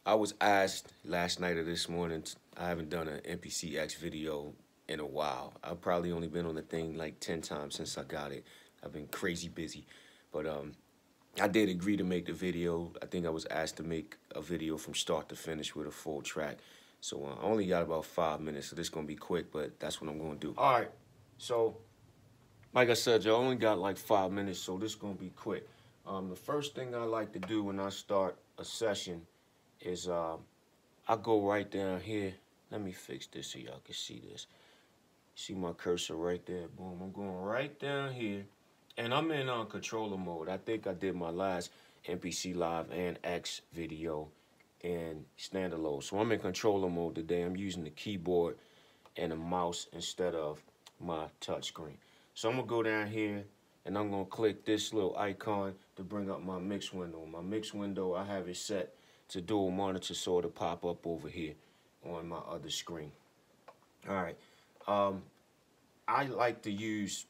I was asked last night or this morning. I haven't done an MPC X video in a while. I've probably only been on the thing like 10 times since I got it. I've been crazy busy. But I did agree to make the video. I think I was asked to make a video from start to finish with a full track. So I only got about 5 minutes, so this is going to be quick, but that's what I'm going to do. All right, so like I said, y'all only got like 5 minutes, so this is going to be quick. The first thing I like to do when I start a session is I go right down here. Let me fix this so y'all can see this. See my cursor right there? Boom, I'm going right down here. And I'm in controller mode. I think I did my last MPC Live and X video in standalone. So I'm in controller mode today. I'm using the keyboard and a mouse instead of my touchscreen. So I'm going to go down here and I'm going to click this little icon to bring up my mix window. My mix window, I have it set to dual monitor, so it'll pop up over here on my other screen. All right. I like to use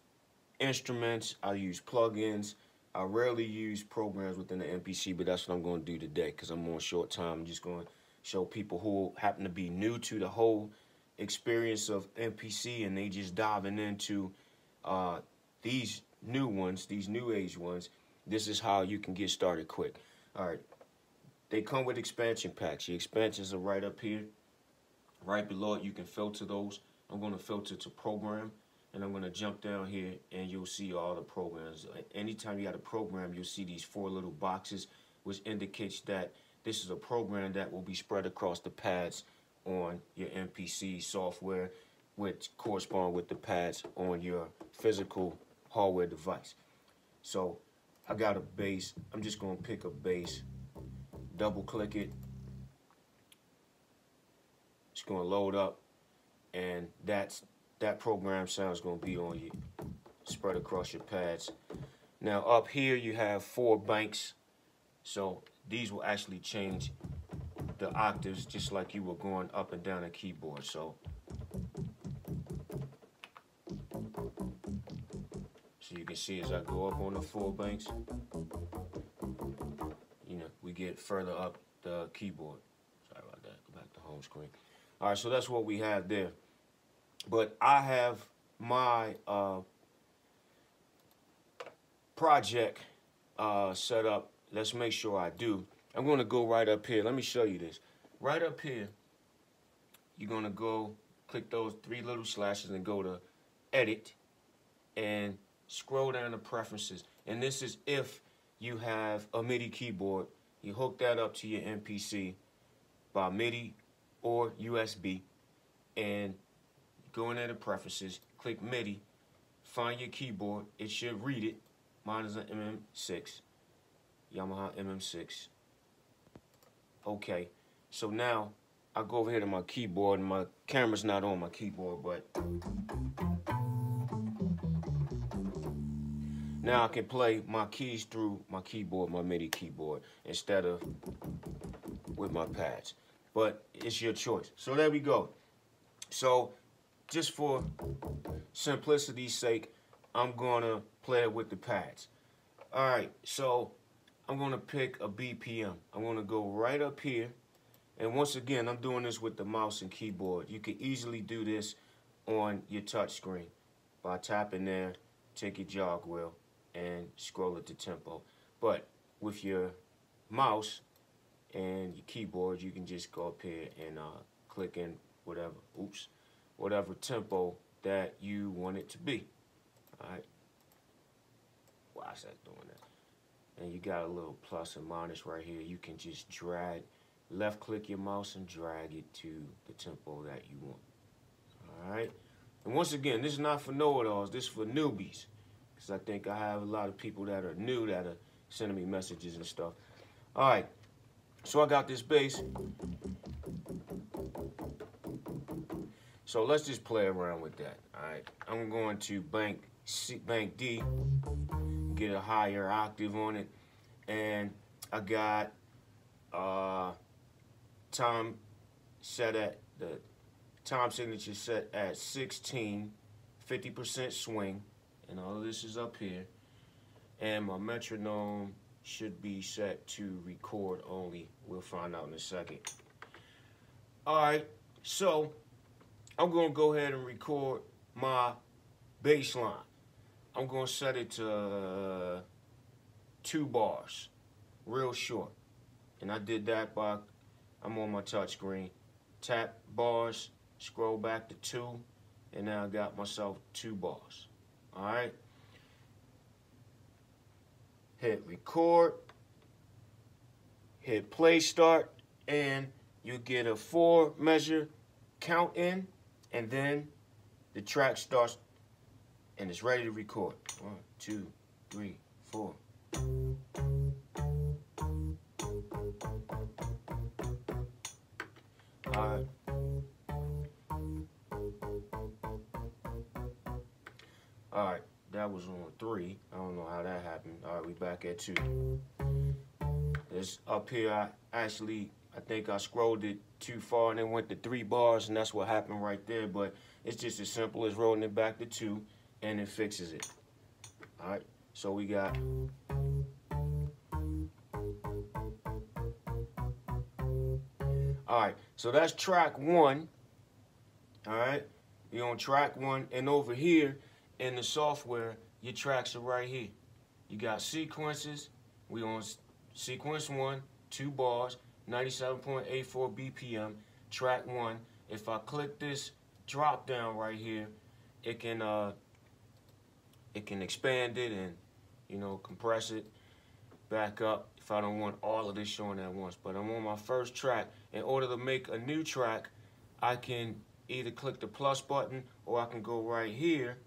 instruments. I use plugins. I rarely use programs within the MPC, but that's what I'm going to do today because I'm on short time. I'm just going to show people who happen to be new to the whole experience of MPC and they just diving into these new ones, these new age ones. This is how you can get started quick. All right. They come with expansion packs. The expansions are right up here. Right below it, you can filter those. I'm going to filter to program, and I'm going to jump down here, and you'll see all the programs. Anytime you got a program, you'll see these 4 little boxes, which indicates that this is a program that will be spread across the pads on your MPC software, which correspond with the pads on your physical hardware device. So I got a bass. I'm just going to pick a bass. Double click it. It's going to load up, and that program sound is going to be on you, spread across your pads. Now up here you have 4 banks, so these will actually change the octaves just like you were going up and down a keyboard. So you can see as I go up on the 4 banks, you know, we get further up the keyboard. Sorry about that. Go back to home screen. All right, so that's what we have there. But I have my project set up. Let's make sure I do. I'm going to go right up here. Let me show you this. Right up here, you're going to go click those 3 little slashes and go to Edit and scroll down to Preferences. And this is if you have a MIDI keyboard. You hook that up to your MPC by MIDI or USB, and go in there to Preferences, click MIDI, find your keyboard. It should read it. Mine is an MM6, Yamaha MM6. Okay, so now I go over here to my keyboard, and my camera's not on my keyboard, but now I can play my keys through my keyboard, my MIDI keyboard, instead of with my pads. But it's your choice. So there we go. So just for simplicity's sake, I'm gonna play it with the pads. All right, so I'm gonna pick a BPM. I'm gonna go right up here. And once again, I'm doing this with the mouse and keyboard. You can easily do this on your touch screen by tapping there, take your jog wheel, and scroll it to tempo. But with your mouse and your keyboard, you can just go up here and click in whatever tempo that you want it to be. All right. Why is that doing that? And you got a little plus and minus right here. You can just drag, left click your mouse and drag it to the tempo that you want. All right. And once again, this is not for know-it-alls. This is for newbies, because I think I have a lot of people that are new that are sending me messages and stuff. All right. So I got this bass. So let's just play around with that. All right. I'm going to bank D, get a higher octave on it, and I got time set at the time signature set at 16, 50% swing, and all of this is up here, and my metronome should be set to record only. We'll find out in a second. All right, so I'm going to go ahead and record my bass line. I'm going to set it to 2 bars, real short. And I did that by, I'm on my touch screen. Tap bars, scroll back to 2, and now I got myself 2 bars. All right. Hit record, hit play start, and you get a 4 measure count in, and then the track starts and it's ready to record. 1, 2, 3, 4. Alright. Alright, that was on 3. I don't know how that happened. Alright, we back at 2. This up here, I think I scrolled it too far and then went to 3 bars, and that's what happened right there. But it's just as simple as rolling it back to 2, and it fixes it. All right, so we got. All right, so that's track 1. All right, you're on track 1, and over here in the software, your tracks are right here. You got sequences. We on sequence 1, 2 bars. 97.84 BPM, track 1. If I click this drop down right here, it can expand it and, you know, compress it back up if I don't want all of this showing at once. But I'm on my first track. In order to make a new track, I can either click the plus button or I can go right here.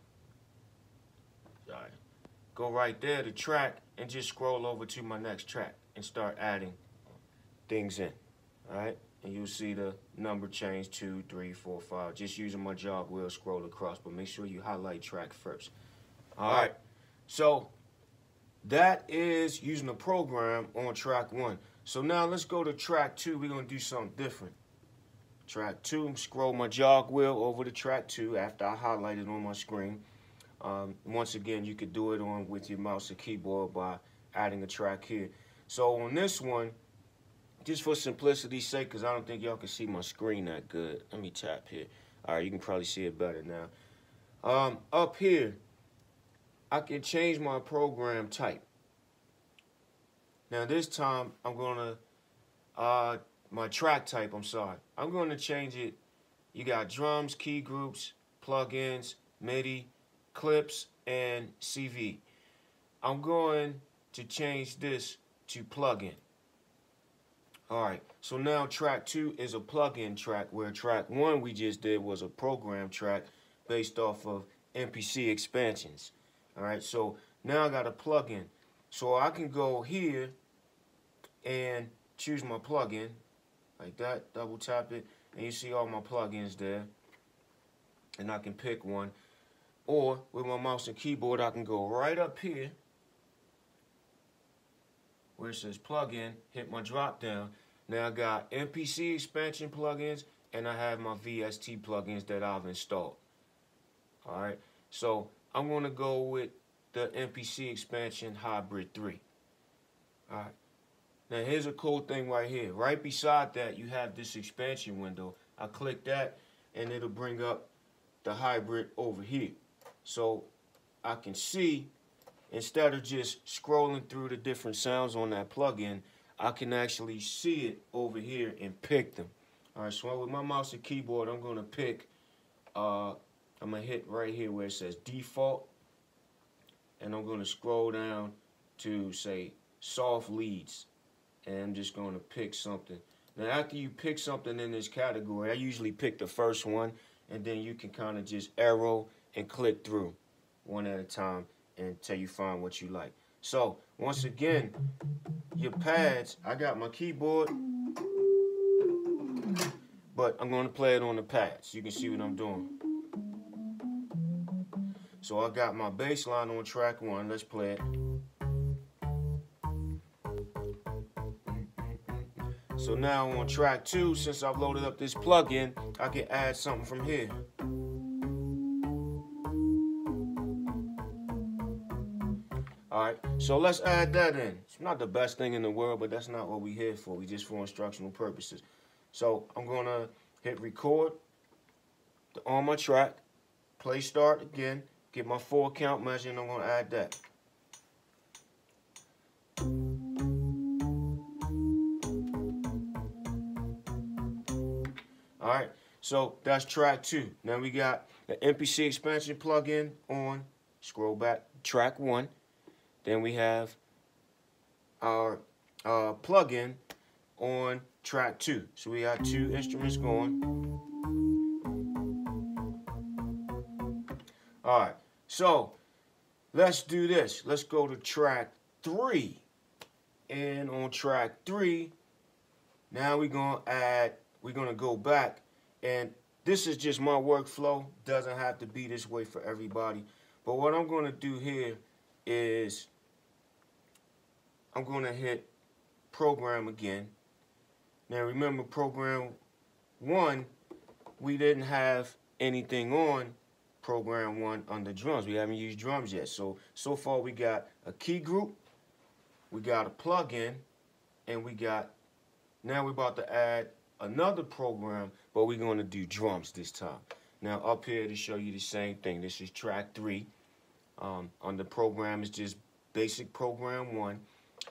Go right there to track and just scroll over to my next track and start adding things in. All right, and you'll see the number change 2, 3, 4, 5. Just using my jog wheel, scroll across, but make sure you highlight track first. All right, so that is using the program on track 1. So now let's go to track 2. We're gonna do something different. Track 2, scroll my jog wheel over to track 2 after I highlight it on my screen. Once again, you could do it on with your mouse or keyboard by adding a track here. So on this one, just for simplicity's sake, because I don't think y'all can see my screen that good. Let me tap here. All right, you can probably see it better now. Up here, I can change my program type. Now this time, I'm going to, my track type, I'm sorry. I'm going to change it. You got drums, key groups, plugins, MIDI, clips, and CV. I'm going to change this to plugin. All right, so now track 2 is a plug-in track, where track 1 we just did was a program track based off of MPC expansions. All right, so now I got a plug-in. So I can go here and choose my plug-in, like that, double tap it, and you see all my plugins there. And I can pick one. Or with my mouse and keyboard, I can go right up here where it says plugin, hit my drop down. Now I got MPC expansion plugins, and I have my VST plugins that I've installed. All right, so I'm going to go with the MPC expansion hybrid 3. All right, now here's a cool thing right here. Right beside that, you have this expansion window. I click that, and it'll bring up the hybrid over here. So I can see, instead of just scrolling through the different sounds on that plugin, I can actually see it over here and pick them. All right, so with my mouse and keyboard, I'm going to pick, I'm going to hit right here where it says default, and I'm going to scroll down to, say, soft leads, and I'm just going to pick something. Now, after you pick something in this category, I usually pick the first one, and then you can kind of just arrow and click through one at a time until you find what you like. So, once again, your pads, I got my keyboard, but I'm going to play it on the pads. You can see what I'm doing. So I got my bass line on track 1. Let's play it. So now on track 2, since I've loaded up this plugin, I can add something from here. All right, so let's add that in. It's not the best thing in the world, but that's not what we're here for. We just for instructional purposes. So I'm gonna hit record on my track, play start again, get my 4 count measure, and I'm gonna add that. All right, so that's track 2. Now we got the MPC expansion plugin on. Scroll back, track 1. Then we have our plugin on track 2. So we got 2 instruments going. All right, so let's do this. Let's go to track 3. And on track 3, now we're gonna go back, and this is just my workflow. Doesn't have to be this way for everybody. But what I'm gonna do here is I'm gonna hit program again. Now remember, program 1, we didn't have anything on program 1 under drums. We haven't used drums yet. So far we got a key group, we got a plugin, and now we're about to add another program, but we're going to do drums this time. Now up here to show you the same thing. This is track 3. On the program is just basic program 1,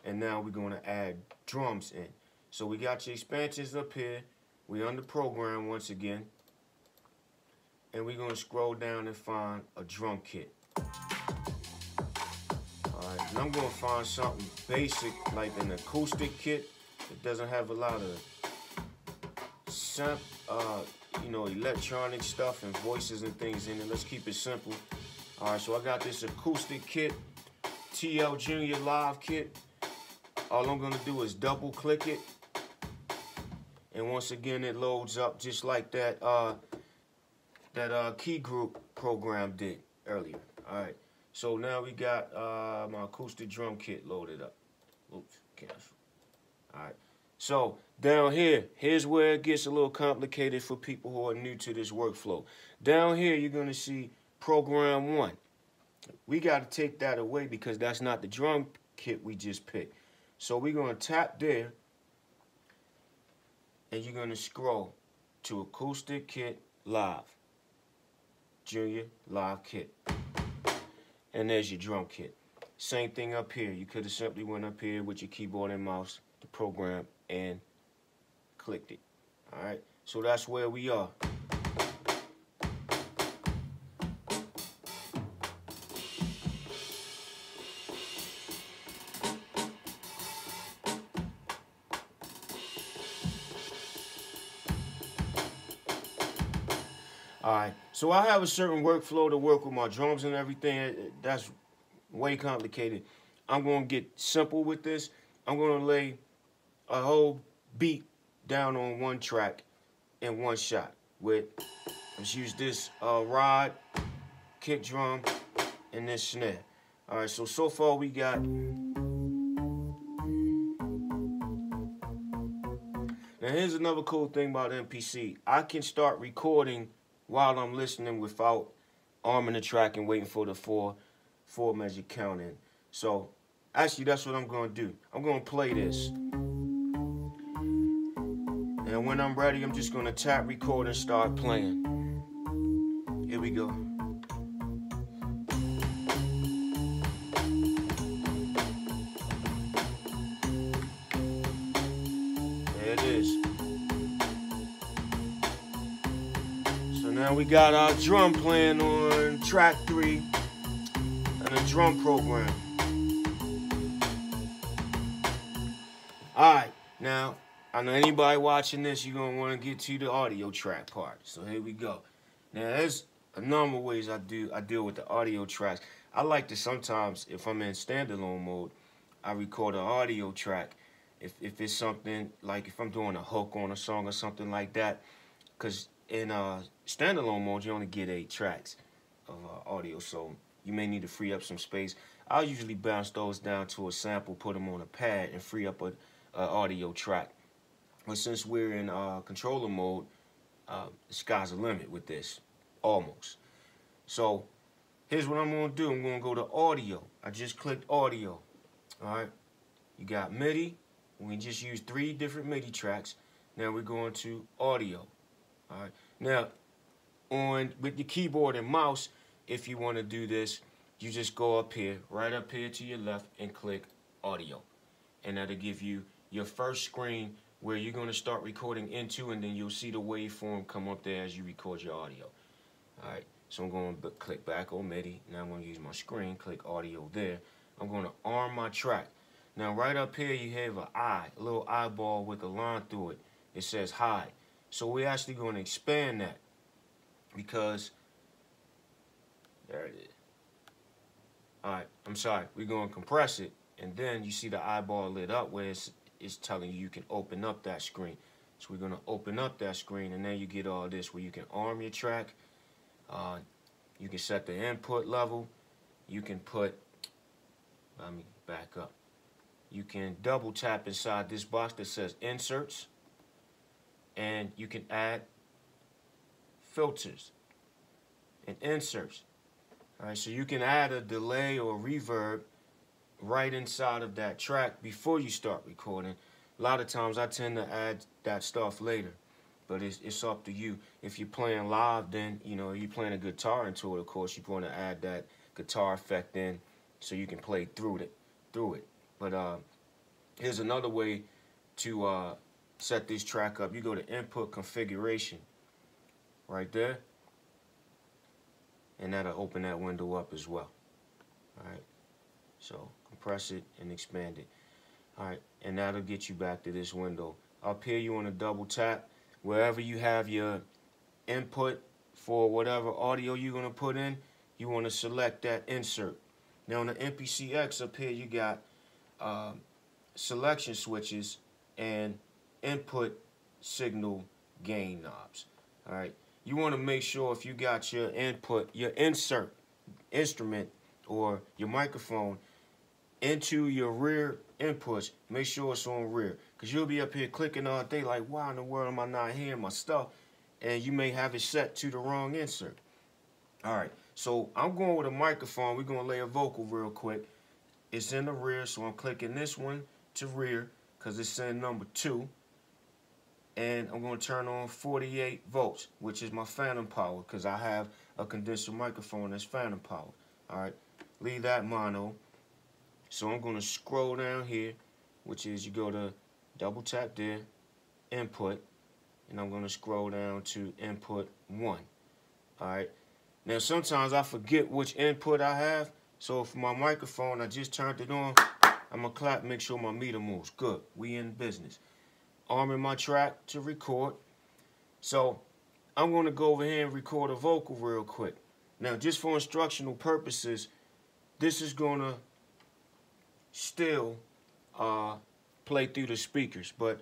and now we're going to add drums in. So we got your expansions up here. We're on the program once again, and we're going to scroll down and find a drum kit. Alright, and I'm going to find something basic like an acoustic kit. It doesn't have a lot of electronic stuff and voices and things in it. Let's keep it simple. Alright, so I got this acoustic kit, TL Junior Live kit. All I'm gonna do is double click it, and once again it loads up just like that key group program did earlier. Alright, so now we got my acoustic drum kit loaded up. Oops, cancel. Alright, so down here, here's where it gets a little complicated for people who are new to this workflow. Down here you're gonna see program 1. We got to take that away because that's not the drum kit we just picked. So we're going to tap there, and you're going to scroll to acoustic kit live, junior live kit, and there's your drum kit. Same thing up here. You could have simply went up here with your keyboard and mouse, the program, and clicked it. All right, so that's where we are. Alright, so I have a certain workflow to work with my drums and everything. That's way complicated. I'm going to get simple with this. I'm going to lay a whole beat down on one track in one shot. Let's use this rod, kick drum, and this snare. Alright, so far we got... Now here's another cool thing about MPC. I can start recording while I'm listening without arming the track and waiting for the four measure count in. So actually that's what I'm going to do. I'm going to play this. And when I'm ready, I'm just going to tap record and start playing. Here we go. There it is. Now we got our drum playing on track 3 and a drum program. Alright, now I know anybody watching this, you're gonna want to get to the audio track part. So here we go. Now there's a number of ways I deal with the audio tracks. I like to sometimes, if I'm in standalone mode, I record an audio track. If it's something like if I'm doing a hook on a song or something like that, because in standalone mode, you only get 8 tracks of audio, so you may need to free up some space. I'll usually bounce those down to a sample, put them on a pad, and free up an audio track. But since we're in controller mode, the sky's the limit with this, almost. So here's what I'm going to do. I'm going to go to audio. I just clicked audio. All right. You got MIDI. We just used 3 different MIDI tracks. Now we're going to audio. All right. Now, with your keyboard and mouse, if you want to do this, you just go up here, right up here to your left, and click audio. And that'll give you your first screen where you're going to start recording into, and then you'll see the waveform come up there as you record your audio. All right. So I'm going to click back on MIDI. Now I'm going to use my screen, click audio there. I'm going to arm my track. Now right up here you have an eye, a little eyeball with a line through it. It says hide. So we're actually going to expand that because, there it is. Alright, I'm sorry, we're going to compress it, and then you see the eyeball lit up where it's telling you can open up that screen. So we're going to open up that screen, and then you get all this where you can arm your track. You can set the input level. You can put, let me back up. You can double tap inside this box that says inserts, and you can add filters and inserts. All right, so you can add a delay or reverb right inside of that track before you start recording. A lot of times I tend to add that stuff later, but it's up to you. If you're playing live, then you're playing a guitar into it. Of course, you're going to add that guitar effect in so you can play through it. But here's another way to set this track up. You go to input configuration right there, and that'll open that window up as well. All right, so compress it and expand it. All right, and that'll get you back to this window. Up here you want to double tap wherever you have your input for whatever audio you're going to put in. You want to select that insert. Now on the MPC X up here you got selection switches and input signal gain knobs. All right, you want to make sure if you got your insert instrument or your microphone into your rear inputs, make sure it's on rear, because you'll be up here clicking all day like, why in the world am I not hearing my stuff? And you may have it set to the wrong insert. All right, so I'm going with a microphone. We're going to lay a vocal real quick. It's in the rear, so I'm clicking this one to rear because it's in number 2. And I'm going to turn on 48 volts, which is my phantom power, because I have a condenser microphone that's phantom power. All right, leave that mono. So I'm going to scroll down here, which is you go to double tap there, input, and I'm going to scroll down to input 1. All right, now sometimes I forget which input I have. So for my microphone, I just turned it on. I'm going to clap, make sure my meter moves. Good, we in business. Arming my track to record. So I'm going to go over here and record a vocal real quick. Now, just for instructional purposes, this is going to still play through the speakers. But,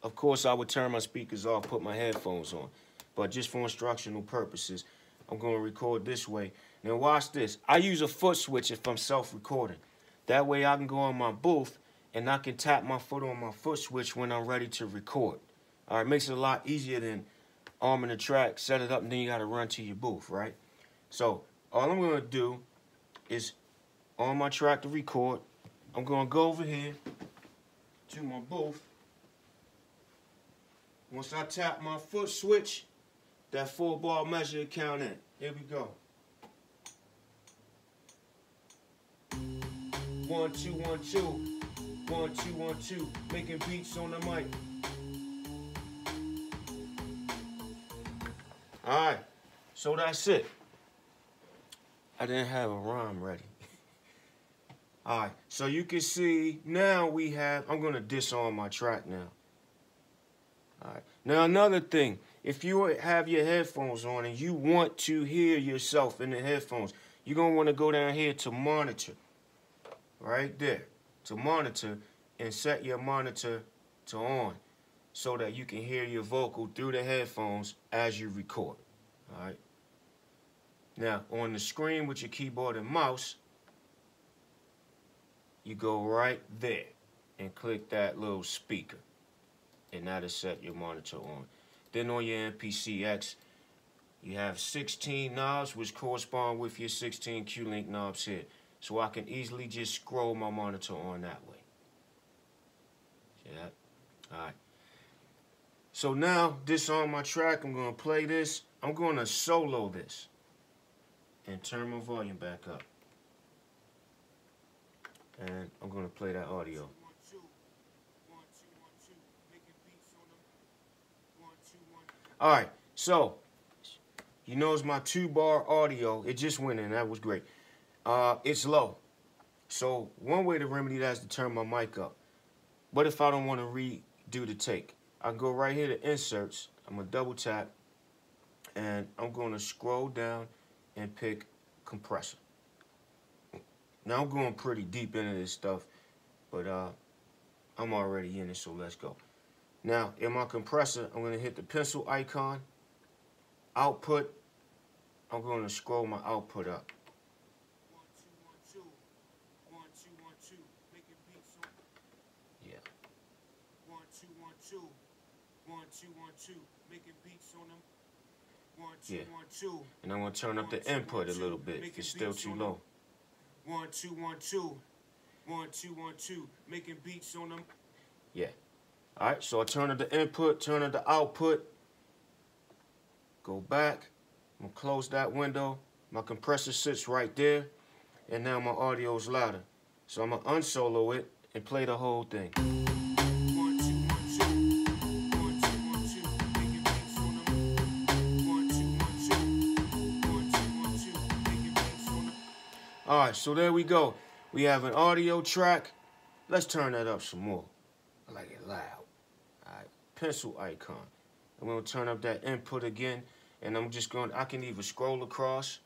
of course, I would turn my speakers off, put my headphones on. But just for instructional purposes, I'm going to record this way. Now, watch this. I use a foot switch if I'm self-recording. That way I can go on my booth and I can tap my foot on my foot switch when I'm ready to record. All right, makes it a lot easier than arming the track, set it up, and then you got to run to your booth, right? So all I'm going to do is on my track to record, I'm going to go over here to my booth. Once I tap my foot switch, that 4-bar measure count in. Here we go. 1 2 1 2, 1 2 1 2, making beats on the mic. All right, so that's it. I didn't have a rhyme ready. All right, so you can see now we have. I'm gonna disarm my track now. All right. Now another thing, if you have your headphones on and you want to hear yourself in the headphones, you're gonna want to go down here to monitor. Right there, to monitor, and set your monitor to on so that you can hear your vocal through the headphones as you record. All right. Now, on the screen with your keyboard and mouse, you go right there and click that little speaker, and that'll set your monitor on. Then on your MPC X, You have 16 knobs, which correspond with your 16 Q-Link knobs here. So I can easily just scroll my monitor on that way. See that? Alright. So now, this on my track, I'm going to play this. I'm going to solo this. And turn my volume back up. And I'm going to play that audio. Alright, so, you notice my 2-bar audio, it just went in, that was great. It's low. So, one way to remedy that is to turn my mic up. But if I don't want to redo the take, I can go right here to inserts, I'm going to double tap, and I'm going to scroll down and pick compressor. Now I'm going pretty deep into this stuff, but I'm already in it, so let's go. Now, in my compressor, I'm going to hit the pencil icon. Output, I'm going to scroll my output up. Yeah. 1 2 1 2 1 2 1 2 making beats on them. 1 2 1 2. And I'm going to turn up the input a little bit if it's still too low. 1 2 1 2 1 2 1 2 making beats on them. Yeah. Alright, so I turn up the input, turn up the output, go back, I'm going to close that window, my compressor sits right there, and now my audio is louder. So I'm going to unsolo it and play the whole thing. 1 2 1 2 1 2 1 2 making beats on them. 1 2 1 2 1 2 1 2 making beats on them. Alright, so there we go. We have an audio track. Let's turn that up some more. I like it loud. Alright, pencil icon. I'm going to turn up that input again, and I'm just going, I can either scroll across.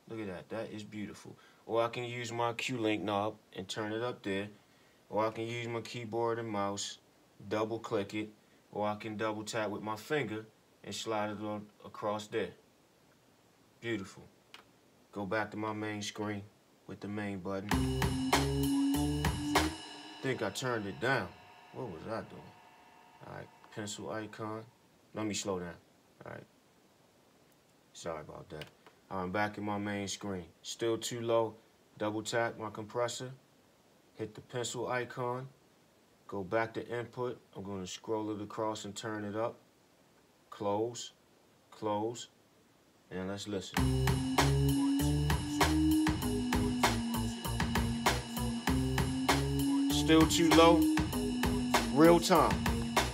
Look at that, that is beautiful. Or I can use my Q-Link knob and turn it up there. Or I can use my keyboard and mouse, double click it, or I can double tap with my finger and slide it on across there. Beautiful. Go back to my main screen with the main button. Think I turned it down. What was I doing? Alright, pencil icon. Let me slow down. Alright. Sorry about that. I'm back in my main screen. Still too low. Double tap my compressor. Hit the pencil icon. Go back to input. I'm going to scroll it across and turn it up. Close. Close. And let's listen. Still too low. Real time.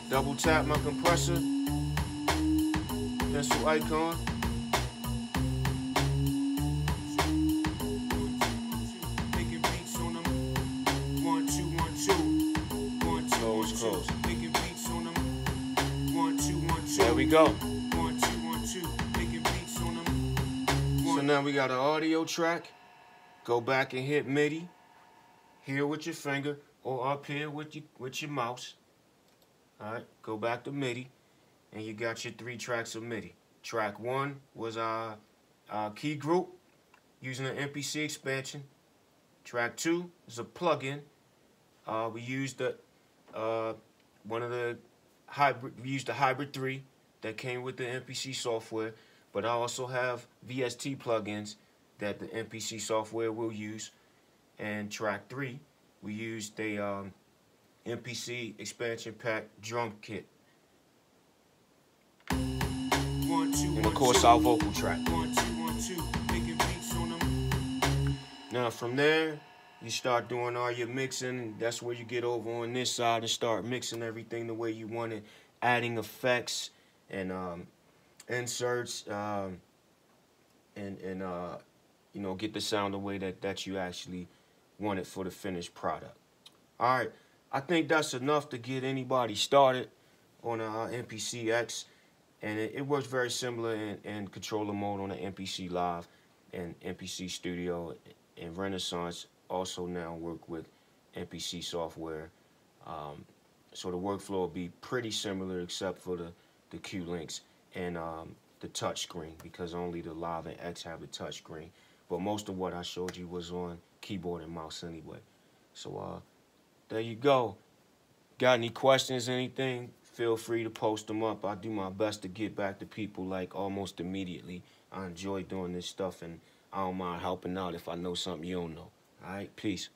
Double tap my compressor. Pencil icon. Making beats on them. 1 2 1 2 1 2 Close, close. making beats on them. 1 2 1 2. There we go. 1 2 1 2 making beats on them. So now we got an audio track. Go back and hit MIDI. Here with your finger, or up here with your mouse. Alright, go back to MIDI, and you got your 3 tracks of MIDI. Track 1 was our key group using an MPC expansion. Track 2 is a plugin. We used the hybrid 3 that came with the MPC software, but I also have VST plugins that the MPC software will use. And track 3, we used the MPC expansion pack drum kit. 1 2 And of course our vocal track. 1 2 1 2 making beats on them. Now from there, you start doing all your mixing. That's where you get over on this side and start mixing everything the way you want it, adding effects and inserts, and you know, get the sound the way that you actually want it for the finished product. All right, I think that's enough to get anybody started on MPC X, and it works very similar in controller mode on the MPC Live and MPC Studio, and Renaissance also now work with MPC software. So the workflow will be pretty similar except for the Q-Links and the touch screen, because only the Live and X have the touch screen. But most of what I showed you was on keyboard and mouse anyway. So there you go. Got any questions, anything? feel free to post them up. I do my best to get back to people like almost immediately. I enjoy doing this stuff, and I don't mind helping out if I know something you don't know. All right, peace.